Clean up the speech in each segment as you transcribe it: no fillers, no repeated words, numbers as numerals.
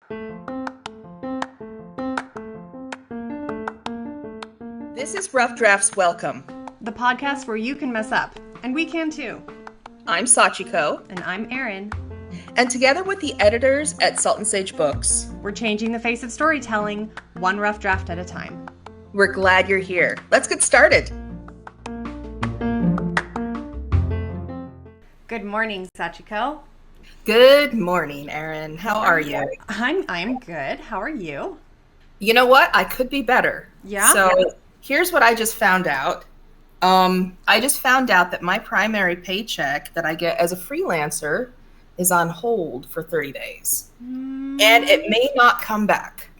This is Rough Drafts Welcome, the podcast where you can mess up, and we can too. I'm Sachiko. And I'm Erin. And together with the editors at Salt and Sage Books, we're changing the face of storytelling, one rough draft at a time. We're glad you're here. Let's get started. Good morning, Sachiko. Good morning, Erin. How are you? I'm good. How are you? You know what? I could be better. Yeah? So here's what I just found out. I just found out that my primary paycheck that I get as a freelancer is on hold for 30 days. And it may not come back.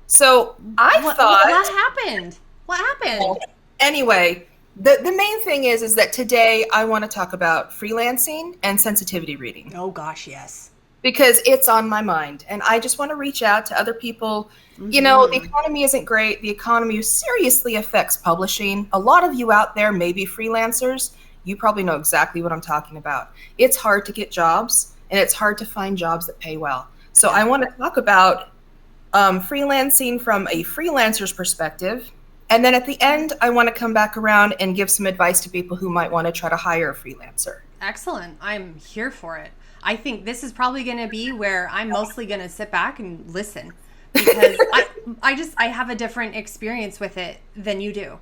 So I thought... What happened? What happened? Well, anyway, the main thing is that today I want to talk about freelancing and sensitivity reading. Oh gosh, yes. Because it's on my mind. And I just want to reach out to other people. Mm-hmm. You know, the economy isn't great. The economy seriously affects publishing. A lot of you out there may be freelancers. You probably know exactly what I'm talking about. It's hard to get jobs, and it's hard to find jobs that pay well. So I want to talk about freelancing from a freelancer's perspective. And then at the end, I want to come back around and give some advice to people who might want to try to hire a freelancer. Excellent. I'm here for it. I think this is probably going to be where I'm mostly going to sit back and listen, because I have a different experience with it than you do.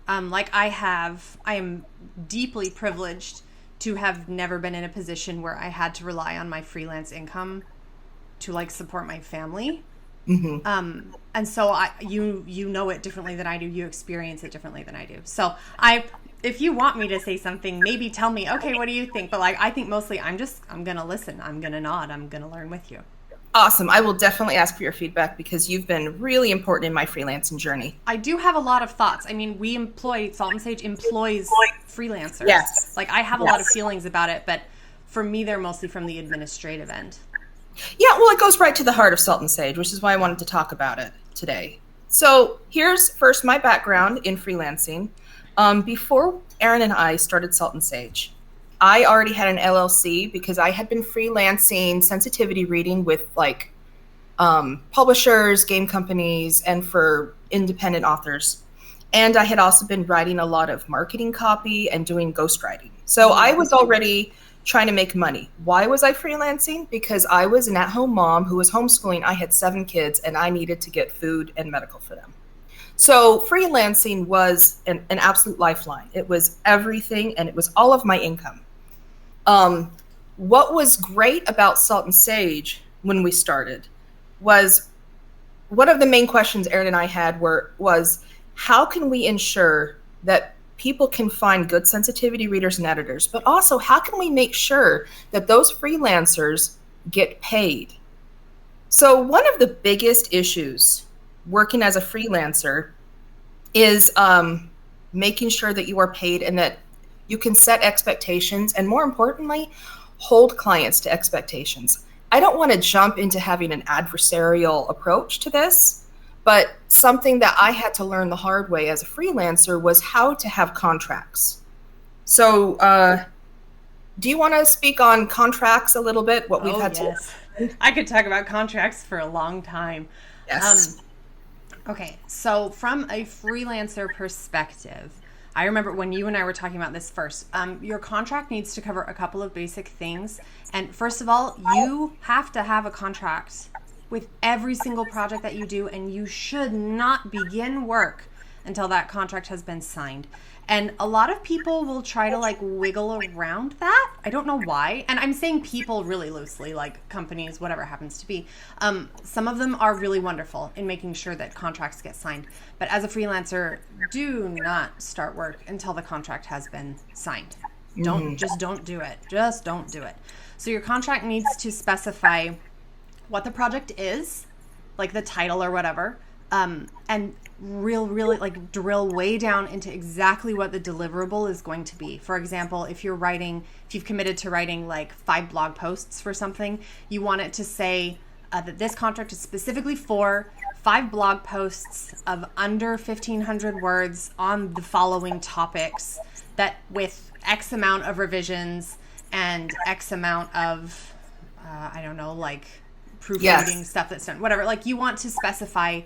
I am deeply privileged to have never been in a position where I had to rely on my freelance income to support my family. Mm-hmm. And so you know it differently than I do. You experience it differently than I do. So if you want me to say something, maybe tell me, okay, what do you think? But I think mostly I'm going to listen. I'm going to nod. I'm going to learn with you. Awesome. I will definitely ask for your feedback because you've been really important in my freelancing journey. I do have a lot of thoughts. I mean, Salt and Sage employs freelancers. Yes. I have a lot of feelings about it, but for me, they're mostly from the administrative end. Yeah, well, it goes right to the heart of Salt and Sage, which is why I wanted to talk about it today. So here's first my background in freelancing. Before Erin and I started Salt and Sage, I already had an LLC because I had been freelancing sensitivity reading with publishers, game companies, and for independent authors. And I had also been writing a lot of marketing copy and doing ghostwriting. So I was already trying to make money. Why was I freelancing? Because I was an at-home mom who was homeschooling. I had 7 kids and I needed to get food and medical for them. So freelancing was an absolute lifeline. It was everything, and it was all of my income. What was great about Salt and Sage when we started was one of the main questions Erin and I had was how can we ensure that people can find good sensitivity readers and editors, but also how can we make sure that those freelancers get paid? So one of the biggest issues working as a freelancer is making sure that you are paid and that you can set expectations and, more importantly, hold clients to expectations. I don't want to jump into having an adversarial approach to this, but something that I had to learn the hard way as a freelancer was how to have contracts. So do you want to speak on contracts a little bit? What we've had to. I could talk about contracts for a long time. Yes. Okay, so from a freelancer perspective, I remember when you and I were talking about this first, your contract needs to cover a couple of basic things. And first of all, you have to have a contract with every single project that you do, and you should not begin work until that contract has been signed. And a lot of people will try to wiggle around that. I don't know why. And I'm saying people really loosely, like companies, whatever happens to be. Some of them are really wonderful in making sure that contracts get signed. But as a freelancer, do not start work until the contract has been signed. Just don't do it. Just don't do it. So your contract needs to specify what the project is, like the title or whatever, and really drill way down into exactly what the deliverable is going to be. For example, if you've committed to writing 5 blog posts for something, you want it to say that this contract is specifically for 5 blog posts of under 1,500 words on the following topics, that with X amount of revisions and X amount of, proofreading Yes. stuff that's done, whatever. Like you want to specify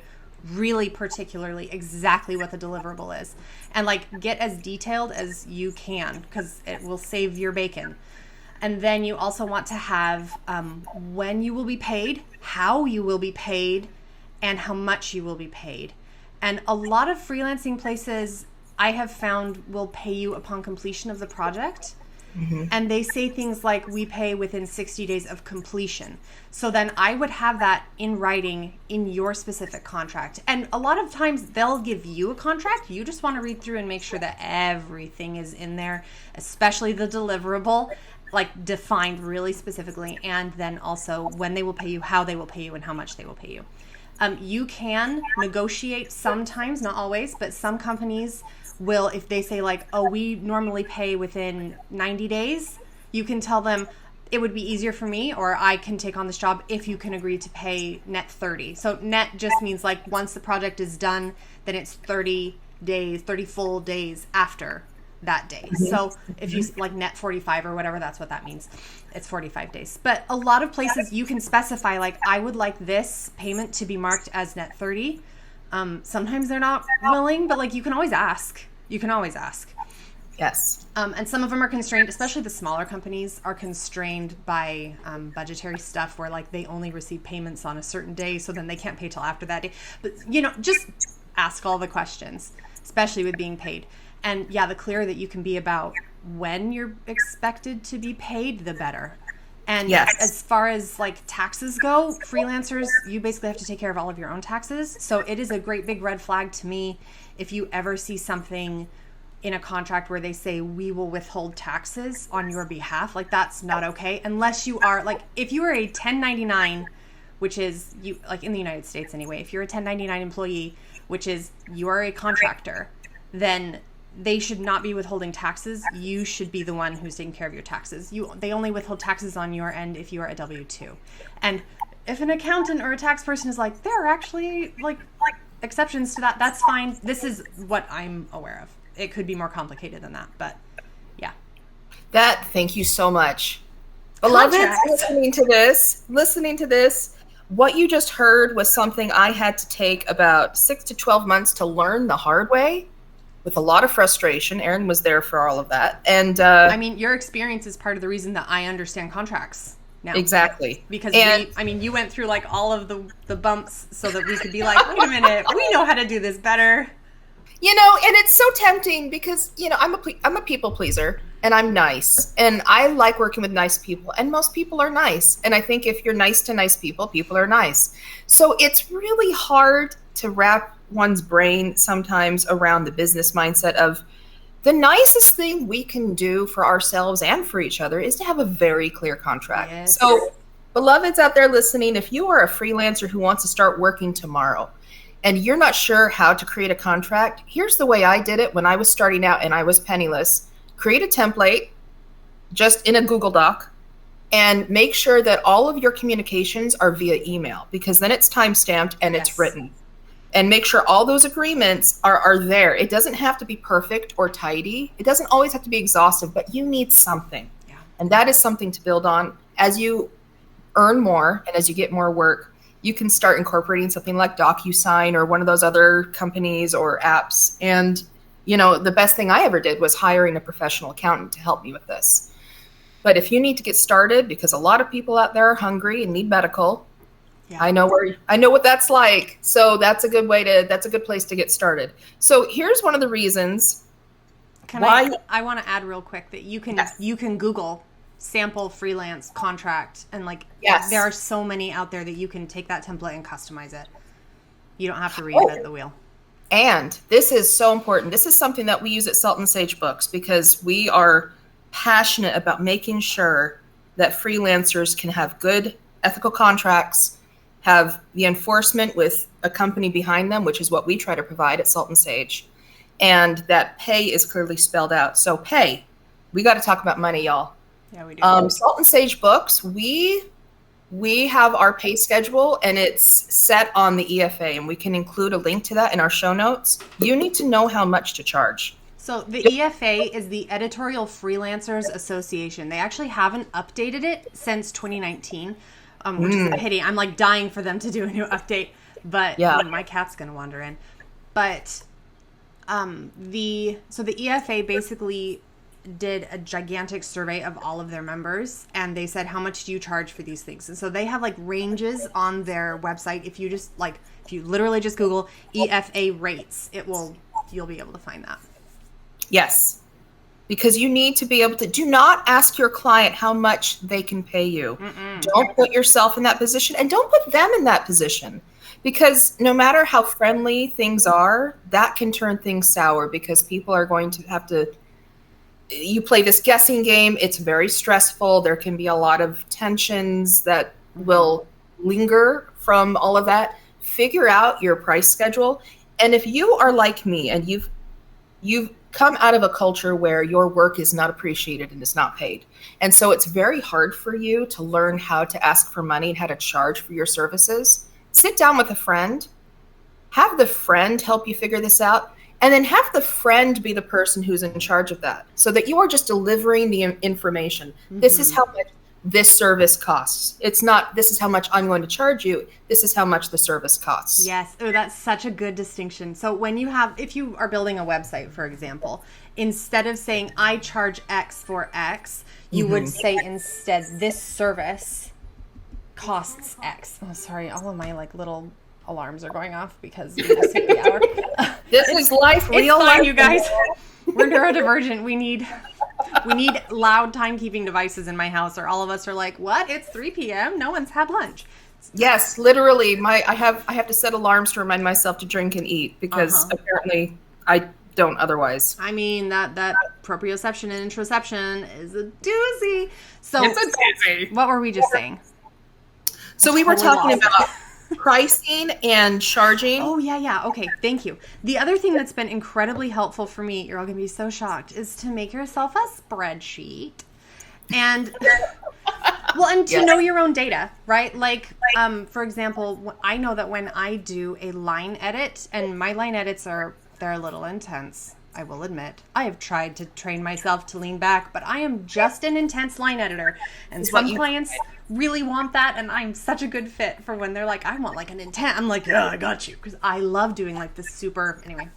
really particularly exactly what the deliverable is, and like get as detailed as you can because it will save your bacon. And then you also want to have when you will be paid, how you will be paid, and how much you will be paid. And a lot of freelancing places I have found will pay you upon completion of the project. And they say things like, we pay within 60 days of completion. So then I would have that in writing in your specific contract. And a lot of times they'll give you a contract. You just want to read through and make sure that everything is in there, especially the deliverable, like defined really specifically. And then also when they will pay you, how they will pay you, and how much they will pay you. You can negotiate sometimes, not always, but some companies will, if they say like, oh, we normally pay within 90 days, you can tell them it would be easier for me, or I can take on this job if you can agree to pay net 30. So net just means like once the project is done, then it's 30 days, 30 full days after that day. So if you like net 45 or whatever, that's what that means. It's 45 days. But a lot of places you can specify like, I would like this payment to be marked as net 30. Sometimes they're not willing, but like you can always ask. You can always ask. Yes. And some of them are constrained, especially the smaller companies are constrained by budgetary stuff where like they only receive payments on a certain day, so then they can't pay till after that day. But just ask all the questions, especially with being paid. And yeah, the clearer that you can be about when you're expected to be paid, the better. And yes. As far as like taxes go, freelancers, you basically have to take care of all of your own taxes. So it is a great big red flag to me if you ever see something in a contract where they say we will withhold taxes on your behalf. Like that's not okay unless you are like, if you are a 1099, which is you like in the United States anyway, if you're a 1099 employee, which is you are a contractor, then they should not be withholding taxes. You should be the one who's taking care of your taxes. They only withhold taxes on your end if you are a W-2. And if an accountant or a tax person is like, there are actually like exceptions to that, that's fine. This is what I'm aware of. It could be more complicated than that, but yeah. Thank you so much. Beloved, listening to this, what you just heard was something I had to take about 6 to 12 months to learn the hard way. With a lot of frustration. Erin was there for all of that. And I mean, your experience is part of the reason that I understand contracts now. Exactly. Because you went through like all of the bumps so that we could be like, wait a minute, we know how to do this better. And it's so tempting because, I'm a people pleaser and I'm nice and I like working with nice people and most people are nice. And I think if you're nice to nice people, people are nice. So it's really hard to wrap one's brain sometimes around the business mindset of the nicest thing we can do for ourselves and for each other is to have a very clear contract. Yes. So beloveds out there listening, if you are a freelancer who wants to start working tomorrow and you're not sure how to create a contract, here's the way I did it when I was starting out and I was penniless. Create a template just in a Google Doc and make sure that all of your communications are via email because then it's time-stamped and it's written. And make sure all those agreements are there. It doesn't have to be perfect or tidy. It doesn't always have to be exhaustive, but you need something. Yeah. And that is something to build on. As you earn more and as you get more work, you can start incorporating something like DocuSign or one of those other companies or apps. And, the best thing I ever did was hiring a professional accountant to help me with this. But if you need to get started, because a lot of people out there are hungry and need medical, yeah. I know what that's like. So that's a good place to get started. So here's one of the reasons I want to add real quick that you can Google sample freelance contract and there are so many out there that you can take that template and customize it. You don't have to reinvent the wheel. And this is so important. This is something that we use at Salt and Sage Books because we are passionate about making sure that freelancers can have good ethical contracts, have the enforcement with a company behind them, which is what we try to provide at Salt and Sage, and that pay is clearly spelled out. So pay, we got to talk about money, y'all. Yeah, we do. Salt and Sage Books, we have our pay schedule and it's set on the EFA, and we can include a link to that in our show notes. You need to know how much to charge. So the EFA is the Editorial Freelancers Association. They actually haven't updated it since 2019. which is a pity. I'm like dying for them to do a new update, but my cat's gonna wander in. But the EFA basically did a gigantic survey of all of their members, and they said, how much do you charge for these things? And so they have like ranges on their website. If you literally just Google EFA rates, you'll be able to find that. Yes, because you need to be able to, do not ask your client how much they can pay you. Don't put yourself in that position, and don't put them in that position, because no matter how friendly things are, that can turn things sour, because people are going to have to, you play this guessing game. It's very stressful. There can be a lot of tensions that will linger from all of that. Figure out your price schedule. And if you are like me and you've come out of a culture where your work is not appreciated and is not paid, and so it's very hard for you to learn how to ask for money and how to charge for your services, sit down with a friend, have the friend help you figure this out. And then have the friend be the person who's in charge of that, so that you are just delivering the information. This is how much this service costs. It's not, this is how much I'm going to charge you. This is how much the service costs. Yes. Oh, that's such a good distinction. So if you are building a website, for example, instead of saying I charge X for X, you would say instead, this service costs X. Oh, sorry. All of my like little alarms are going off because we just hit the hour. This is life, real life, you guys. We're neurodivergent. We need loud timekeeping devices in my house, or all of us are like, "What? It's 3 p.m. No one's had lunch." Yes, literally. I have to set alarms to remind myself to drink and eat, because apparently I don't otherwise. I mean, that proprioception and interoception is a doozy. So it's a doozy. What were we just saying? So we were talking about pricing and charging. Oh, yeah. Okay, thank you. The other thing that's been incredibly helpful for me, you're all going to be so shocked, is to make yourself a spreadsheet. And, to know your own data, right? Like, for example, I know that when I do a line edit, and my line edits they're a little intense, I will admit. I have tried to train myself to lean back, but I am just an intense line editor. And some clients really want that, and I'm such a good fit for when they're like, I want like an intent. I'm like, yeah, I got you, because I love doing like this super, anyway.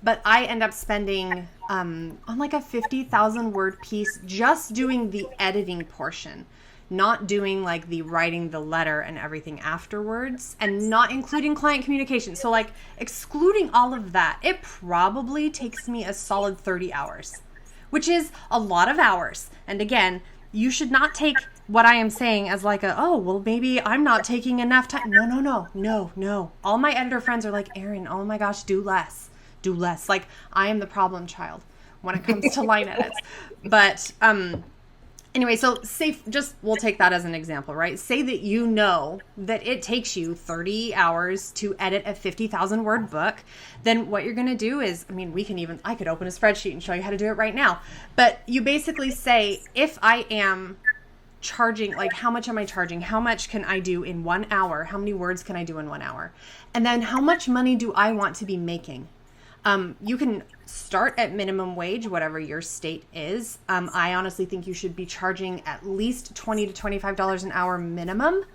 But I end up spending on like a 50,000 word piece just doing the editing portion, not doing like the writing the letter and everything afterwards, and not including client communication. So like excluding all of that, it probably takes me a solid 30 hours, which is a lot of hours. And again, you should not take what I am saying as like maybe I'm not taking enough time. No. All my editor friends are like, Erin, oh my gosh, do less. Like, I am the problem child when it comes to line edits. But anyway, so we'll take that as an example, right? Say that you know that it takes you 30 hours to edit a 50,000 word book. Then what you're going to do is, I could open a spreadsheet and show you how to do it right now. But you basically say, if I am charging, like, how much am I charging? How much can I do in 1 hour? How many words can I do in 1 hour? And then how much money do I want to be making? You can start at minimum wage, whatever your state is. I honestly think you should be charging at least $20 to $25 an hour minimum.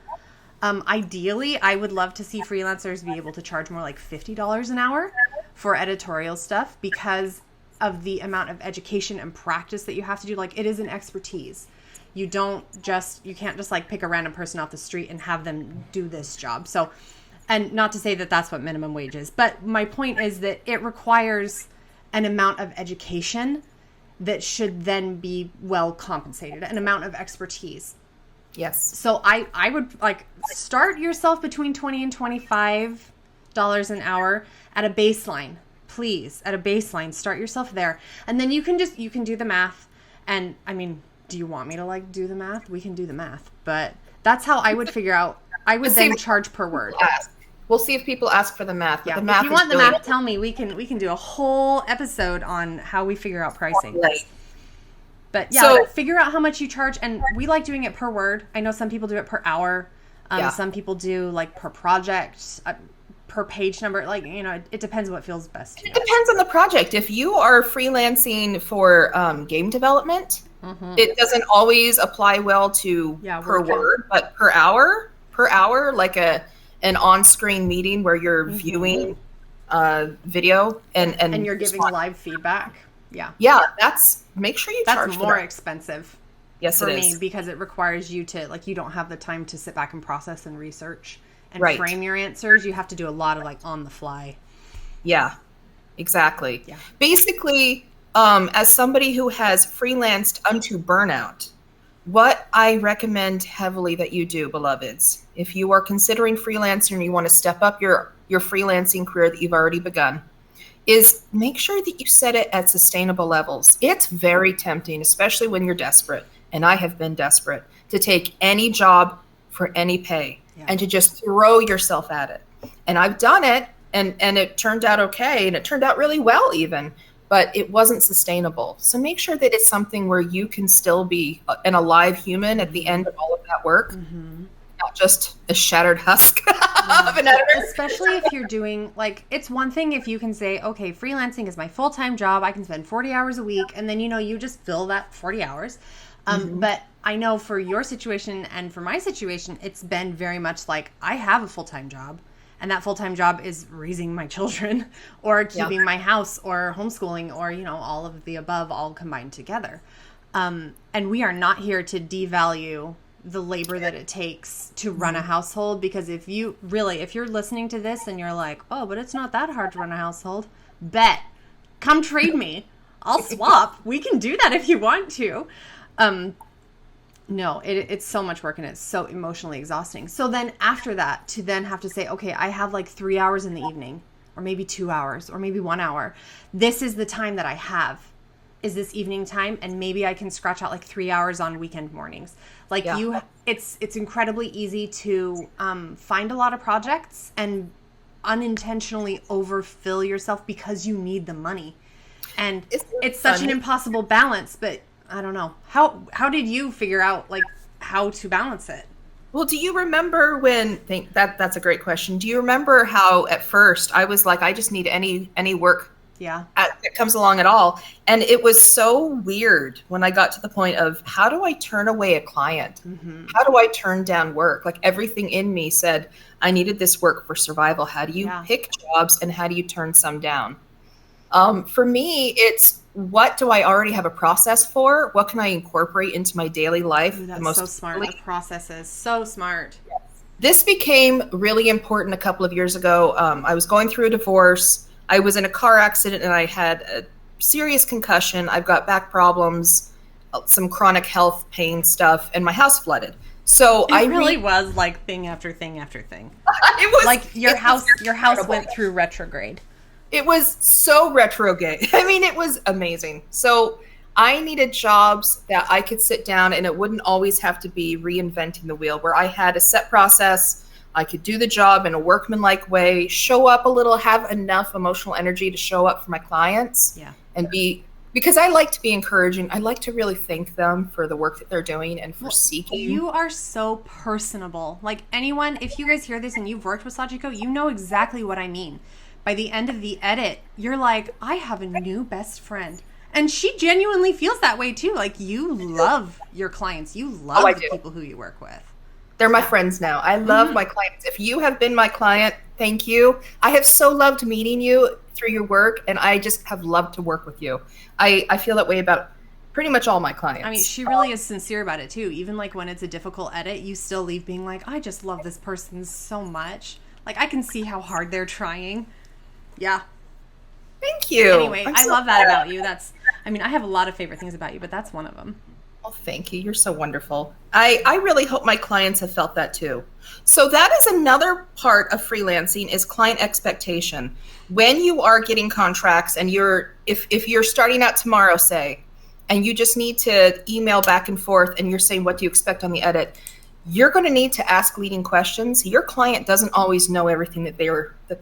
Ideally, I would love to see freelancers be able to charge more like $50 an hour for editorial stuff, because of the amount of education and practice that you have to do. Like, it is an expertise. You can't just like pick a random person off the street and have them do this job. So, and not to say that that's what minimum wage is, but my point is that it requires an amount of education that should then be well compensated, an amount of expertise. Yes. So I would like start yourself between $20 and $25 an hour at a baseline, please. At a baseline, start yourself there. And then you can do the math. And do you want me to like do the math? We can do the math, but that's how I would figure out. I would then charge per word. We'll see if people ask for the math. Yeah. The math, if you want the math, tell me. We can do a whole episode on how we figure out pricing. Right. But yeah, so, figure out how much you charge, and we like doing it per word. I know some people do it per hour. Some people do like per project, per page number. Like, it depends what feels best to you. It depends on the project. If you are freelancing for game development, It doesn't always apply well to Yeah, per word count. word, but per hour, like an on-screen meeting where you're viewing video And and you're giving respond. live feedback. Yeah. Yeah, that's make sure you That's charge for more that. expensive Yes, it for me is. because it requires you to, like, you don't have the time to sit back and process and research and Right. frame your answers. You have to do a lot of like on the fly. Yeah, exactly. Yeah. Basically, as somebody who has freelanced unto burnout, what I recommend heavily that you do, beloveds, if you are considering freelancing and you want to step up your freelancing career that you've already begun, is make sure that you set it at sustainable levels. It's very tempting, especially when you're desperate, and I have been desperate, to take any job for any pay Yeah. and to just throw yourself at it. And I've done it, and it turned out okay, and it turned out really well even, but it wasn't sustainable. So make sure that it's something where you can still be an alive human at the end of all of that work, not just a shattered husk of an editor. Especially if you're doing, like, it's one thing if you can say, okay, freelancing is my full-time job. I can spend 40 hours a week. And then, you just fill that 40 hours. But I know for your situation and for my situation, it's been very much like I have a full-time job. And that full-time job is raising my children or keeping my house or homeschooling or, all of the above all combined together. And we are not here to devalue the labor that it takes to run a household, because if you're listening to this and you're like, oh, but it's not that hard to run a household, bet, come trade me. I'll swap. We can do that if you want to. No, it's so much work and it's so emotionally exhausting. So then after that, to then have to say, okay, I have like 3 hours in the evening or maybe 2 hours or maybe 1 hour. This is the time that I have, is this evening time, and maybe I can scratch out like 3 hours on weekend mornings. Like it's incredibly easy to find a lot of projects and unintentionally overfill yourself because you need the money. And it's such an impossible balance, but I don't know. How did you figure out like how to balance it? Well, do you remember that's a great question. Do you remember how at first I was like, I just need any work that comes along at all? And it was so weird when I got to the point of, how do I turn away a client? How do I turn down work? Like everything in me said, I needed this work for survival. How do you pick jobs and how do you turn some down? For me, it's, what do I already have a process for? What can I incorporate into my daily life? Ooh, that's so smart. The process is so smart. This became really important a couple of years ago. I was going through a divorce. I was in a car accident and I had a serious concussion. I've got back problems, some chronic health pain stuff, and my house flooded. So it really was like thing after thing after thing. It was like your house went through retrograde. It was so retrograde. I mean, it was amazing. So I needed jobs that I could sit down and it wouldn't always have to be reinventing the wheel, where I had a set process. I could do the job in a workmanlike way, show up a little, have enough emotional energy to show up for my clients and because I like to be encouraging. I like to really thank them for the work that they're doing and for seeking. You are so personable. Like anyone, if you guys hear this and you've worked with Sachiko, you know exactly what I mean. By the end of the edit, you're like, I have a new best friend. And she genuinely feels that way too. Like you love your clients. You love the people who you work with. They're my friends now. I love my clients. If you have been my client, thank you. I have so loved meeting you through your work, and I just have loved to work with you. I feel that way about pretty much all my clients. I mean, she really is sincere about it too. Even like when it's a difficult edit, you still leave being like, I just love this person so much. Like I can see how hard they're trying. Yeah. Thank you. Anyway, I love that about you. I have a lot of favorite things about you, but that's one of them. Oh, thank you. You're so wonderful. I really hope my clients have felt that too. So that is another part of freelancing, is client expectation. When you are getting contracts and if you're starting out tomorrow, say, and you just need to email back and forth and you're saying, what do you expect on the edit? You're going to need to ask leading questions. Your client doesn't always know everything that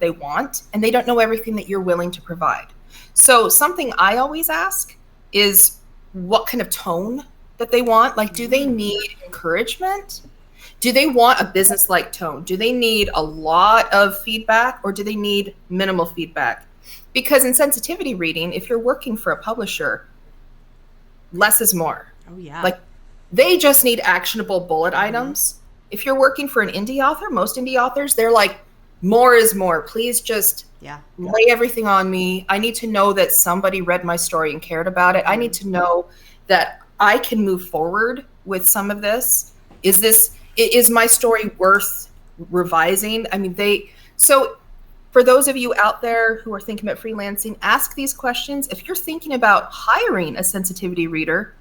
they want, and they don't know everything that you're willing to provide. So something I always ask is what kind of tone that they want. Like, do they need encouragement? Do they want a business-like tone? Do they need a lot of feedback, or do they need minimal feedback? Because in sensitivity reading, if you're working for a publisher, less is more. Oh, yeah. Like, they just need actionable bullet items. If you're working for an indie author, most indie authors, they're like, more is more. Please just lay everything on me. I need to know that somebody read my story and cared about it. I need to know that I can move forward with some of this. Is my story worth revising? I mean, so for those of you out there who are thinking about freelancing, ask these questions. If you're thinking about hiring a sensitivity reader,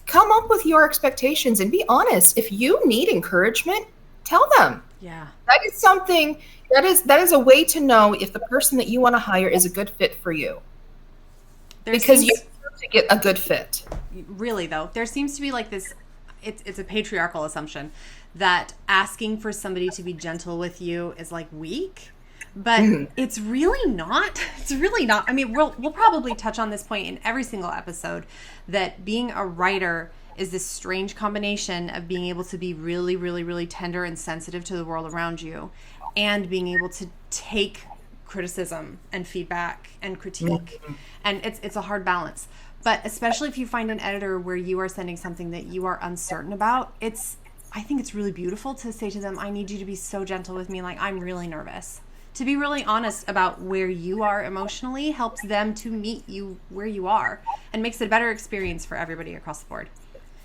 come up with your expectations and be honest. If you need encouragement, tell them. Yeah. That is something that is a way to know if the person that you want to hire is a good fit for you. Because you have to get a good fit. Really, though, there seems to be like this, it's a patriarchal assumption that asking for somebody to be gentle with you is like weak. But it's really not. It's really not. I mean, we'll probably touch on this point in every single episode, that being a writer is this strange combination of being able to be really, really, really tender and sensitive to the world around you, and being able to take criticism and feedback and critique. And it's a hard balance. But especially if you find an editor where you are sending something that you are uncertain about, I think it's really beautiful to say to them, I need you to be so gentle with me. Like, I'm really nervous. To be really honest about where you are emotionally helps them to meet you where you are and makes it a better experience for everybody across the board.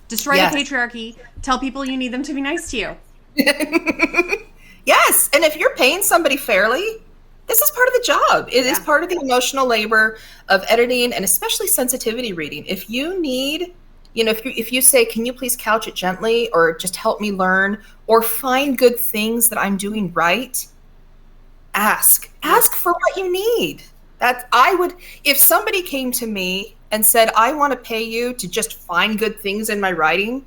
Destroy the patriarchy. Tell people you need them to be nice to you. Yes. And if you're paying somebody fairly, this is part of the job. It is part of the emotional labor of editing, and especially sensitivity reading. If you need, if you say, can you please couch it gently, or just help me learn, or find good things that I'm doing right, ask for what you need. If somebody came to me and said, I want to pay you to just find good things in my writing,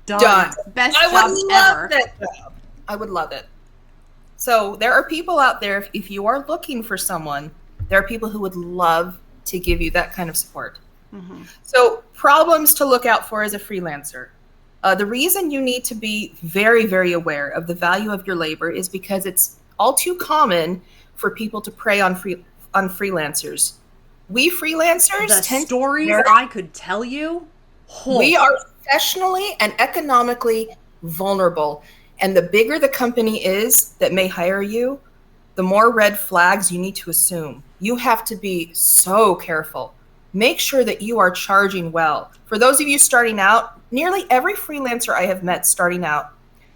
done. Best job ever. That job. I would love it. So there are people out there, if you are looking for someone, there are people who would love to give you that kind of support. So problems to look out for as a freelancer. The reason you need to be very, very aware of the value of your labor is because it's all too common for people to prey on freelancers. We freelancers stories I could tell you. We are professionally and economically vulnerable. And the bigger the company is that may hire you, the more red flags you need to assume. You have to be so careful. Make sure that you are charging well. For those of you starting out, nearly every freelancer I have met starting out,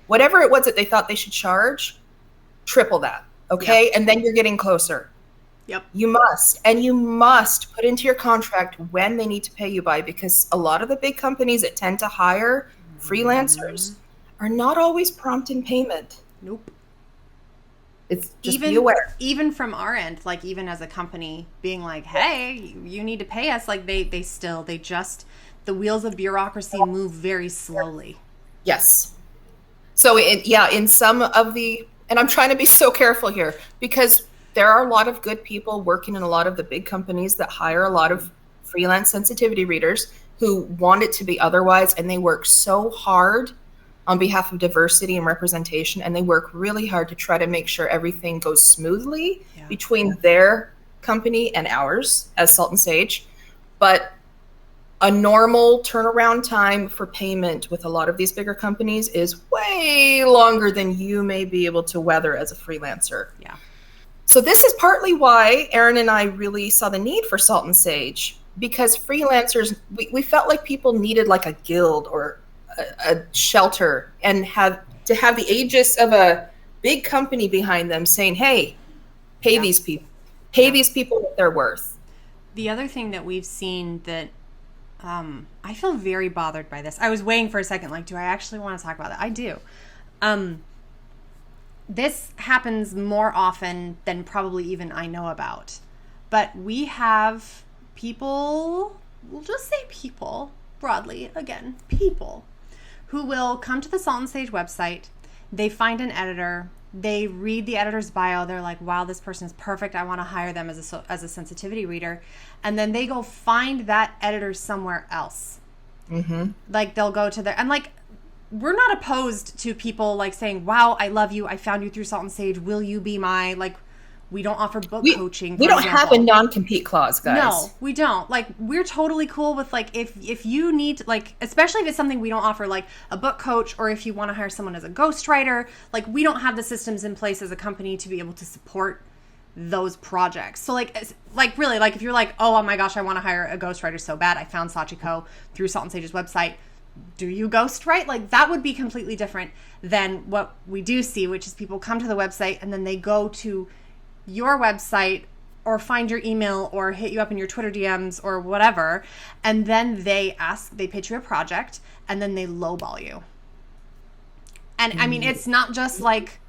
whatever it was that they thought they should charge, triple that, okay? Yep. And then you're getting closer. Yep. You must put into your contract when they need to pay you by, because a lot of the big companies that tend to hire freelancers are not always prompt in payment. Nope. It's just be aware. Even from our end, like even as a company being like, hey, you need to pay us, like the wheels of bureaucracy move very slowly. Yes. So in some of the, and I'm trying to be so careful here, because there are a lot of good people working in a lot of the big companies that hire a lot of freelance sensitivity readers who want it to be otherwise, and they work so hard on behalf of diversity and representation, and they work really hard to try to make sure everything goes smoothly between their company and ours as Salt and Sage. But a normal turnaround time for payment with a lot of these bigger companies is way longer than you may be able to weather as a freelancer. Yeah. So this is partly why Erin and I really saw the need for Salt and Sage, because freelancers, we felt like people needed like a guild or a shelter, and have the aegis of a big company behind them saying, hey, pay these people what they're worth. The other thing that we've seen that I feel very bothered by this. I was waiting for a second, like, do I actually want to talk about that? I do. This happens more often than probably even I know about. But we have people, we'll just say people, broadly, again, people, who will come to the Salt and Sage website, they find an editor, they read the editor's bio, they're like, wow, this person is perfect, I want to hire them as a sensitivity reader, and then they go find that editor somewhere else. Like, they'll go to their, and like, we're not opposed to people like saying, wow, I love you, I found you through Salt and Sage, will you be my, like, We don't offer book We, coaching, we for don't have a example. non-compete clause, guys. No, we don't. Like, we're totally cool with, like, if you need, like, especially if it's something we don't offer, like a book coach, or if you want to hire someone as a ghostwriter, like, we don't have the systems in place as a company to be able to support those projects. So, like really, like, if you're like, oh my gosh, I want to hire a ghostwriter so bad, I found Sachiko through Salt and Sage's website. Do you ghostwrite? Like, that would be completely different than what we do see, which is people come to the website and then they go to your website or find your email or hit you up in your Twitter DMs or whatever, and then they pitch you a project, and then they lowball you. And I mean, it's not just like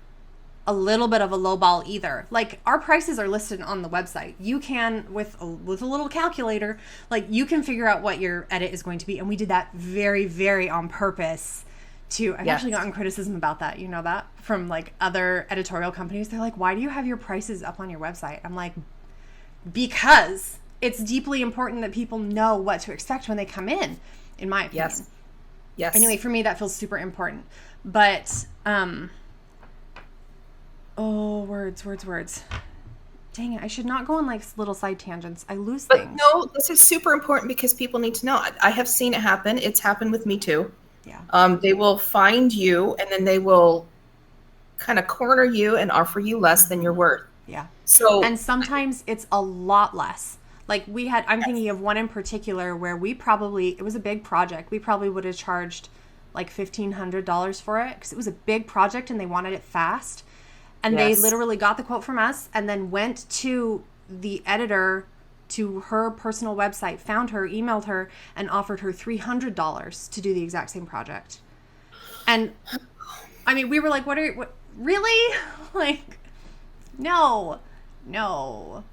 a little bit of a lowball either. Like, our prices are listed on the website. You can, with a little calculator, like, you can figure out what your edit is going to be, and we did that very, very on purpose. I've actually gotten criticism about that, you know that, from like other editorial companies. They're like, why do you have your prices up on your website? I'm like, because it's deeply important that people know what to expect when they come in my opinion. Yes. Anyway, for me, that feels super important. But, words. Dang it, I should not go on like little side tangents. I lose things. But no, this is super important because people need to know. I have seen it happen. It's happened with me too. Yeah. They will find you, and then they will kind of corner you and offer you less than you're worth. Yeah. And sometimes it's a lot less. Like, I'm thinking of one in particular where it was a big project. We probably would have charged like $1,500 for it because it was a big project and they wanted it fast. And they literally got the quote from us and then went to the editor, to her personal website, found her, emailed her, and offered her $300 to do the exact same project. And I mean, we were like, what really? Like, no.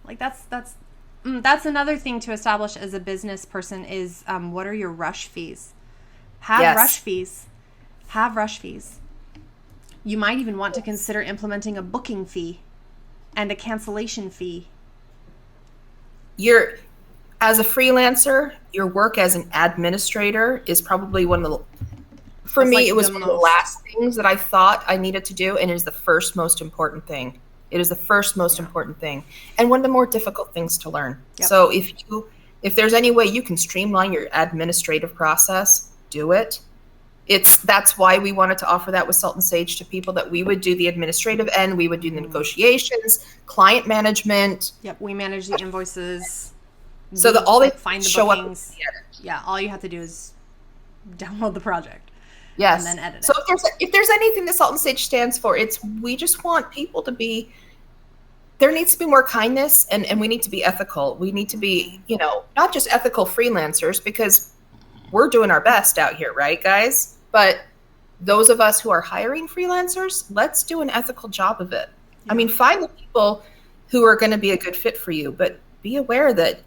Like, that's another thing to establish as a business person is, what are your rush fees? Have rush fees. You might even want to consider implementing a booking fee and a cancellation fee. As a freelancer, your work as an administrator is probably it was one of the last things that I thought I needed to do, and it is the first most important thing. It is the first most important thing, and one of the more difficult things to learn. Yep. So if there's any way you can streamline your administrative process, do it. That's why we wanted to offer that with Salt and Sage to people, that we would do the administrative end, we would do the negotiations, client management. Yep, we manage the invoices. So that all they find the show bookings. Up. Yeah, all you have to do is download the project. Yes. And then edit it. So if there's anything that Salt and Sage stands for, we just want people to be. There needs to be more kindness, and we need to be ethical. We need to be, not just ethical freelancers, because we're doing our best out here, right, guys? But those of us who are hiring freelancers, let's do an ethical job of it. Yeah. I mean, find the people who are going to be a good fit for you, but be aware that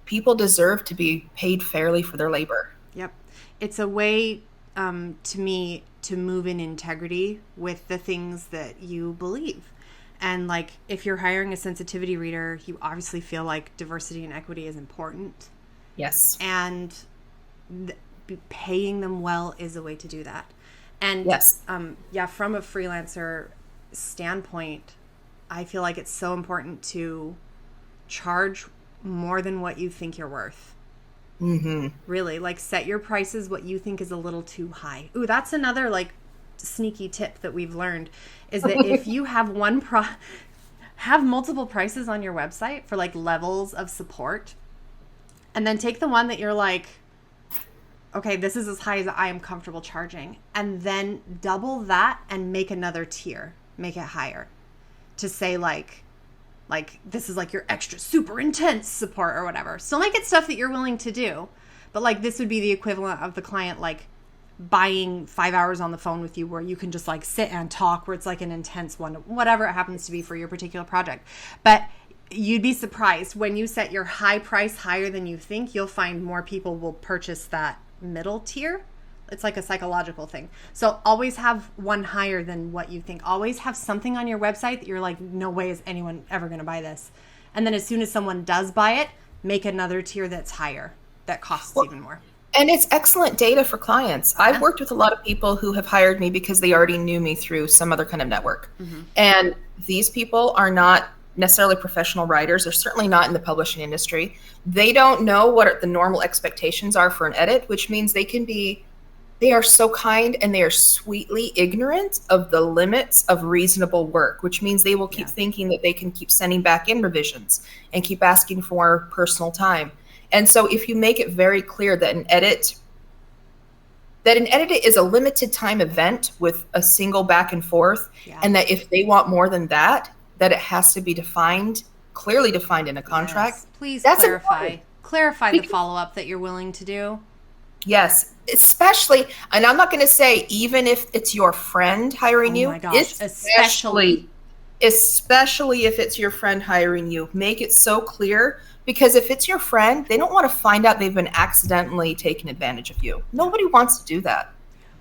people deserve to be paid fairly for their labor. Yep. It's a way, to me, to move in integrity with the things that you believe. And like, if you're hiring a sensitivity reader, you obviously feel like diversity and equity is important. Yes. And paying them well is a way to do that. And yes. From a freelancer standpoint, I feel like it's so important to charge more than what you think you're worth. Mm-hmm. Really, like, set your prices what you think is a little too high. Ooh, that's another like sneaky tip that we've learned, is that if you have have multiple prices on your website for like levels of support, and then take the one that you're like, okay, this is as high as I am comfortable charging, and then double that and make another tier, make it higher, to say like this is like your extra super intense support or whatever. Still make it stuff that you're willing to do, but like this would be the equivalent of the client like buying 5 hours on the phone with you, where you can just like sit and talk, where it's like an intense one, whatever it happens to be for your particular project. But you'd be surprised when you set your high price higher than you think, you'll find more people will purchase that middle tier. It's like a psychological thing. So always have one higher than what you think. Always have something on your website that you're like, no way is anyone ever going to buy this. And then as soon as someone does buy it, make another tier that's higher, that costs even more. And it's excellent data for clients. I've worked with a lot of people who have hired me because they already knew me through some other kind of network. Mm-hmm. And these people are not necessarily professional writers. They're certainly not in the publishing industry. They don't know what the normal expectations are for an edit, which means they are so kind and they are sweetly ignorant of the limits of reasonable work, which means they will keep thinking that they can keep sending back in revisions and keep asking for personal time. And so if you make it very clear that an edit is a limited time event with a single back and forth, and that if they want more than that, that it has to be clearly defined in a contract. Yes. Please clarify the follow-up that you're willing to do. Yes, especially, and I'm not going to say even if it's your friend hiring you. Oh my gosh, especially if it's your friend hiring you, make it so clear, because if it's your friend, they don't want to find out they've been accidentally taking advantage of you. Nobody wants to do that.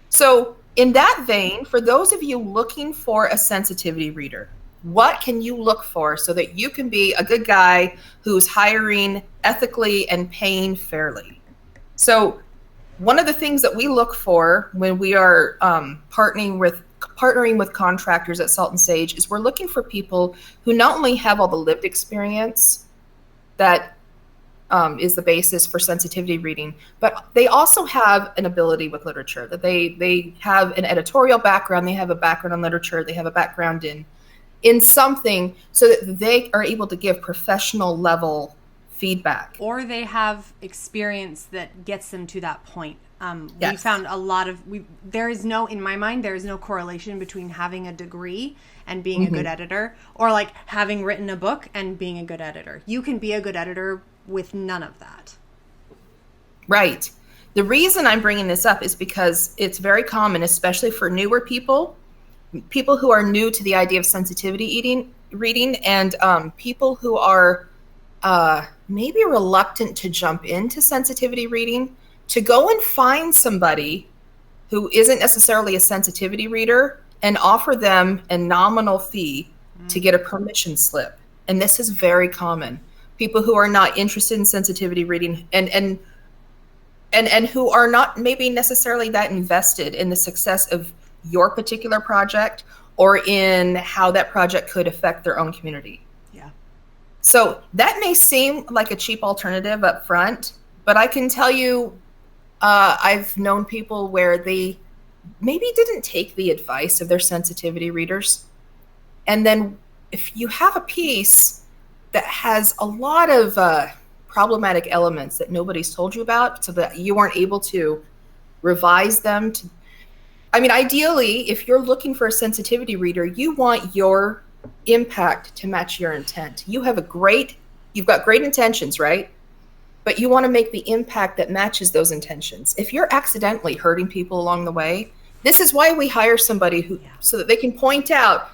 So in that vein, for those of you looking for a sensitivity reader, what can you look for so that you can be a good guy who's hiring ethically and paying fairly? So one of the things that we look for when we are partnering with contractors at Salt and Sage is we're looking for people who not only have all the lived experience that is the basis for sensitivity reading, but they also have an ability with literature, that they have an editorial background, they have a background in literature, they have a background in something, so that they are able to give professional level feedback. Or they have experience that gets them to that point. Yes. We found in my mind, there is no correlation between having a degree and being a good editor, or like having written a book and being a good editor. You can be a good editor with none of that. Right. The reason I'm bringing this up is because it's very common, especially for newer people who are new to the idea of sensitivity reading, and people who are maybe reluctant to jump into sensitivity reading, to go and find somebody who isn't necessarily a sensitivity reader and offer them a nominal fee to get a permission slip. And this is very common. People who are not interested in sensitivity reading and who are not maybe necessarily that invested in the success of your particular project or in how that project could affect their own community. Yeah. So that may seem like a cheap alternative up front, but I can tell you, I've known people where they maybe didn't take the advice of their sensitivity readers. And then if you have a piece that has a lot of problematic elements that nobody's told you about, so that you weren't able to revise them ideally, if you're looking for a sensitivity reader, you want your impact to match your intent. You've got great intentions, right? But you want to make the impact that matches those intentions. If you're accidentally hurting people along the way, this is why we hire somebody so that they can point out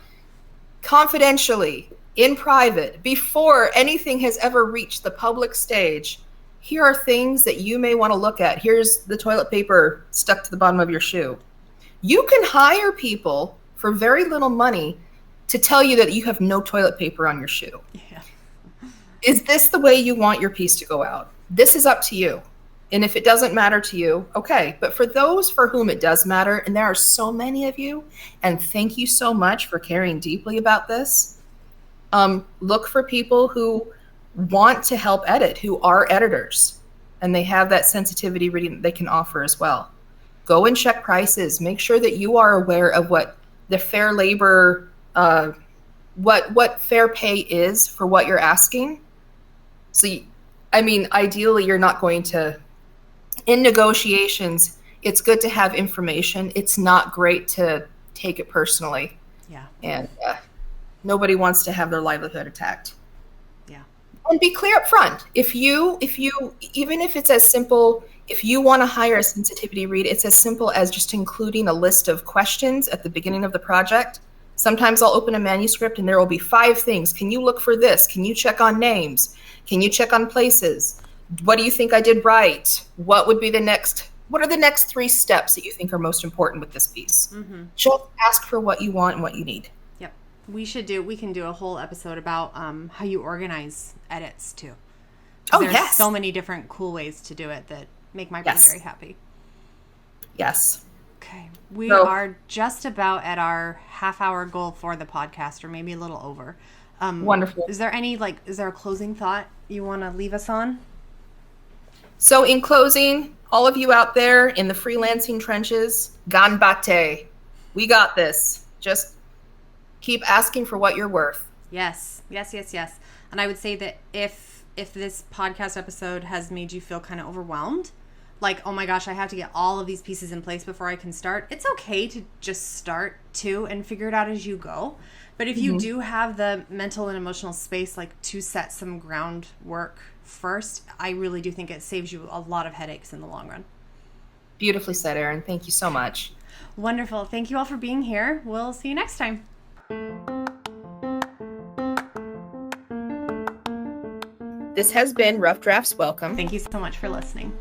confidentially, in private, before anything has ever reached the public stage, here are things that you may want to look at. Here's the toilet paper stuck to the bottom of your shoe. You can hire people for very little money to tell you that you have no toilet paper on your shoe. Yeah. Is this the way you want your piece to go out? This is up to you. And if it doesn't matter to you, okay. But for those for whom it does matter, and there are so many of you, and thank you so much for caring deeply about this, look for people who want to help edit, who are editors, and they have that sensitivity reading that they can offer as well. Go and check prices. Make sure that you are aware of what the fair labor, what fair pay is for what you're asking. So, ideally, you're not going to, in negotiations, it's good to have information. It's not great to take it personally. Yeah. And nobody wants to have their livelihood attacked. Yeah. And be clear up front. Even if it's as simple, if you want to hire a sensitivity read, it's as simple as just including a list of questions at the beginning of the project. Sometimes I'll open a manuscript and there will be 5 things. Can you look for this? Can you check on names? Can you check on places? What do you think I did right? What are the next 3 steps that you think are most important with this piece? Mm-hmm. Just ask for what you want and what you need. Yep. We can do a whole episode about how you organize edits too. There's so many different cool ways to do it that make my brain very happy. Yes. Okay. We So- are just about at our half-hour goal for the podcast, or maybe a little over. Wonderful. Is there a closing thought you want to leave us on? So in closing, all of you out there in the freelancing trenches, ganbate. We got this. Just keep asking for what you're worth. Yes. And I would say that if this podcast episode has made you feel kind of overwhelmed, like, oh my gosh, I have to get all of these pieces in place before I can start, it's okay to just start too and figure it out as you go. But if you do have the mental and emotional space, like, to set some groundwork first, I really do think it saves you a lot of headaches in the long run. Beautifully said, Erin. Thank you so much. Wonderful. Thank you all for being here. We'll see you next time. This has been Rough Drafts Welcome. Thank you so much for listening.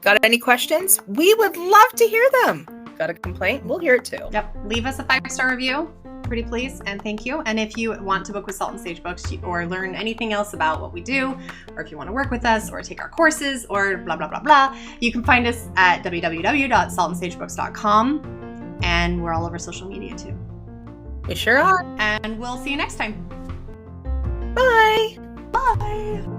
Got any questions? We would love to hear them. Got a complaint? We'll hear it too. Yep. Leave us a 5-star review, pretty please, and thank you. And if you want to book with Salt and Sage Books or learn anything else about what we do, or if you want to work with us or take our courses or blah, blah, blah, blah, you can find us at www.saltandsagebooks.com, and we're all over social media too. We sure are. And we'll see you next time. Bye. Bye.